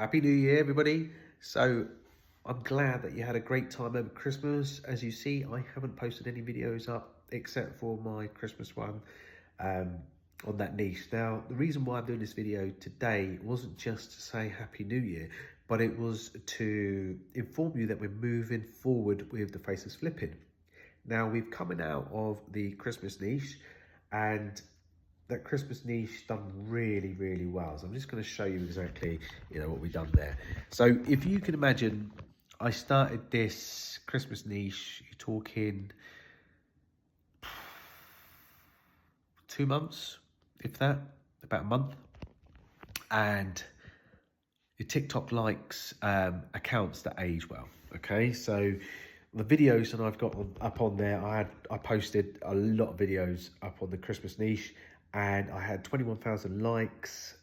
Happy New Year, everybody. So I'm glad that you had a great time over Christmas. As you see, I haven't posted any videos up except for my Christmas one on that niche. Now, the reason why I'm doing this video today wasn't just to say Happy New Year, but it was to inform you that we're moving forward with the Faceless Flipping. Now, we've coming out of the Christmas niche, and that Christmas niche done really well. So I'm just going to show you exactly, what we've done there. So if you can imagine, I started this Christmas niche, you're talking 2 months, if that, about a month. And your TikTok likes accounts that age well, okay? So the videos that I've got up on there, I posted a lot of videos up on the Christmas niche, and I had 21,000 likes.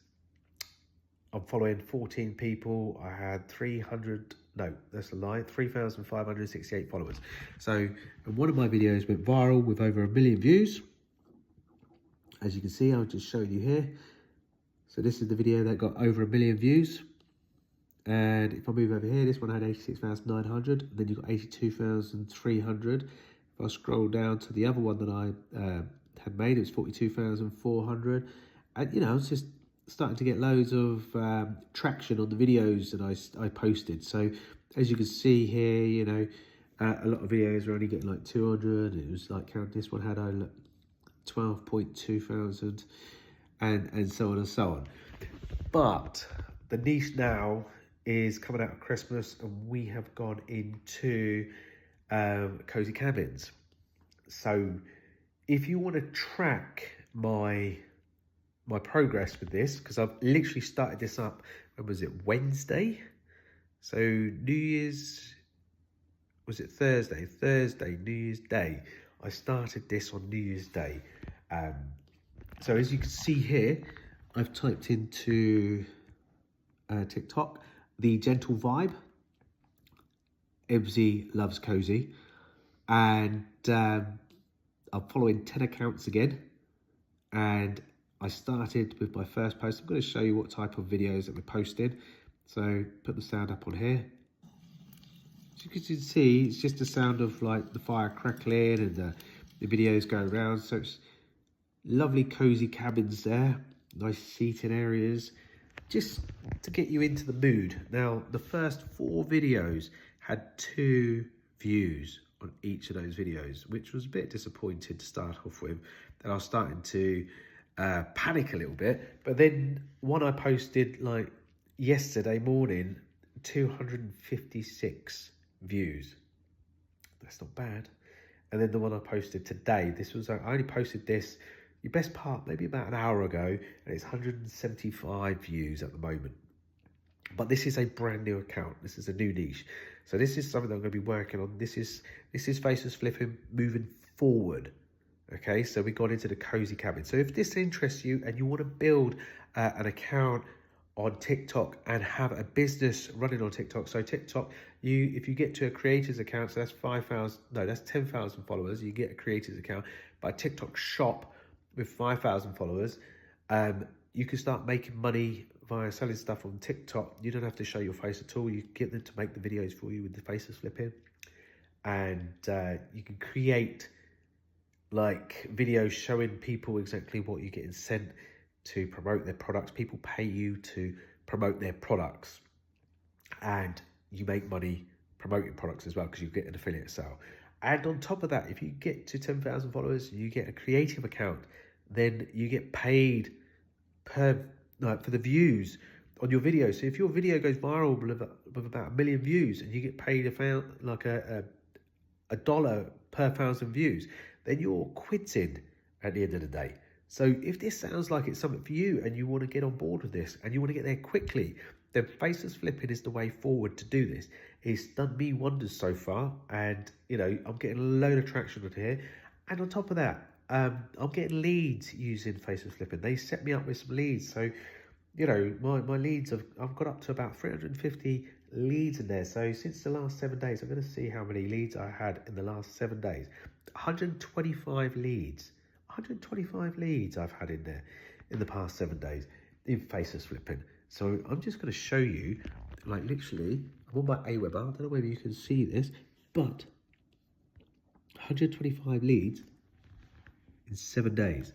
I'm following 14 people. I had 3,568 followers. So one of my videos went viral with over 1 million views. As you can see, I'll just show you here. So this is the video that got over 1 million views. And if I move over here, this one had 86,900. Then you've got 82,300. If I scroll down to the other one that I had made, it was 42,400. And, I was just starting to get loads of traction on the videos that I posted. So as you can see here, a lot of videos were only getting like 200. It was like, count this one had 12.2 thousand and so on and so on. But the niche now is coming out of Christmas, and we have gone into cozy cabins. So if you want to track my progress with this, because I've literally started this up, when was it, Wednesday? So New Year's, was it Thursday? Thursday, New Year's Day. I started this on New Year's Day. So as you can see here, I've typed into TikTok, the gentle vibe. Ebsy loves cozy. And I'm following 10 accounts again. And I started with my first post. I'm going to show you what type of videos that we're posting. So put the sound up on here. As you can see, it's just the sound of like the fire crackling and the videos going around. So it's lovely cozy cabins there, nice seating areas, just to get you into the mood. Now, the first 4 videos had 2 views on each of those videos, which was a bit disappointing to start off with. And I was starting to panic a little bit. But then one I posted like yesterday morning, 256 views. That's not bad. And then the one I posted today, I only posted this, your best part, maybe about an hour ago, and it's 175 views at the moment. But this is a brand new account. This is a new niche. So this is something that I'm going to be working on. This is Faceless Flipping moving forward. Okay, so we got into the cozy cabin. So if this interests you and you want to build an account on TikTok and have a business running on TikTok. So TikTok, if you get to a creator's account, so that's 10,000 followers, you get a creator's account. But a TikTok shop with 5,000 followers, you can start making money via selling stuff on TikTok. You don't have to show your face at all. You get them to make the videos for you with the Faceless Flipping. And you can create like videos showing people exactly what you're getting sent to promote their products. People pay you to promote their products, and you make money promoting products as well, because you get an affiliate sale. And on top of that, if you get to 10,000 followers, you get a creative account, then you get paid for the views on your video. So if your video goes viral with about 1 million views, and you get paid $1 per 1,000 views, then you're quitting at the end of the day. So if this sounds like it's something for you, and you want to get on board with this, and you want to get there quickly, then Faceless Flipping is the way forward to do this. It's done me wonders so far, and I'm getting a load of traction on here. And on top of that, I'm getting leads using Faceless Flipping. They set me up with some leads. So my leads, I've got up to about 350 leads in there. So since the last 7 days, I'm going to see how many leads I had in the last 7 days. 125 leads. 125 leads I've had in there in the past 7 days in Faceless Flipping. So I'm just going to show you, like literally, I'm on my Aweber. I don't know whether you can see this, but 125 leads in 7 days.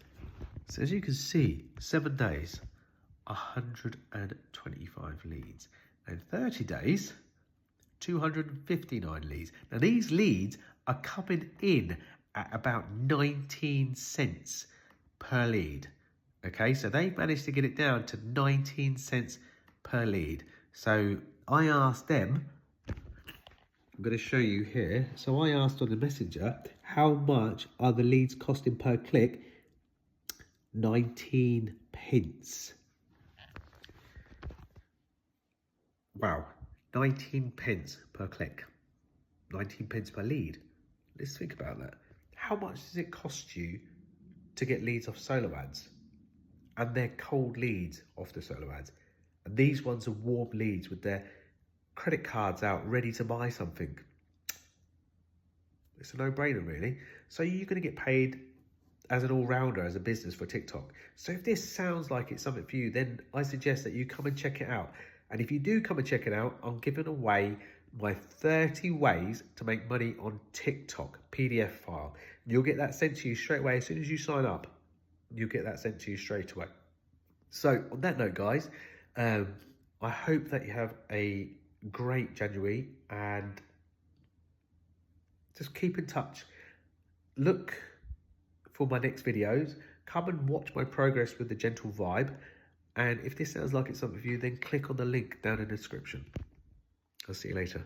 So as you can see, 7 days, 125 leads. And 30 days, 259 leads. Now these leads are coming in at about 19 cents per lead. Okay, so they managed to get it down to 19 cents per lead. So I asked them, I'm going to show you here. So I asked on the messenger, how much are the leads costing per click? 19 pence. Wow, 19 pence per click. 19 pence per lead. Let's think about that. How much does it cost you to get leads off solo ads? And they're cold leads off the solo ads. And these ones are warm leads with their credit cards out ready to buy something. It's a no-brainer really. So you're going to get paid as an all-rounder, as a business for TikTok. So if this sounds like it's something for you, then I suggest that you come and check it out. And if you do come and check it out, I'm giving away my 30 ways to make money on TikTok PDF file. You'll get that sent to you straight away. As soon as you sign up, you'll get that sent to you straight away. So on that note, guys, I hope that you have a great January and just keep in touch. Look for my next videos. Come and watch my progress with the gentle vibe. And if this sounds like it's something for you, then click on the link down in the description. I'll see you later.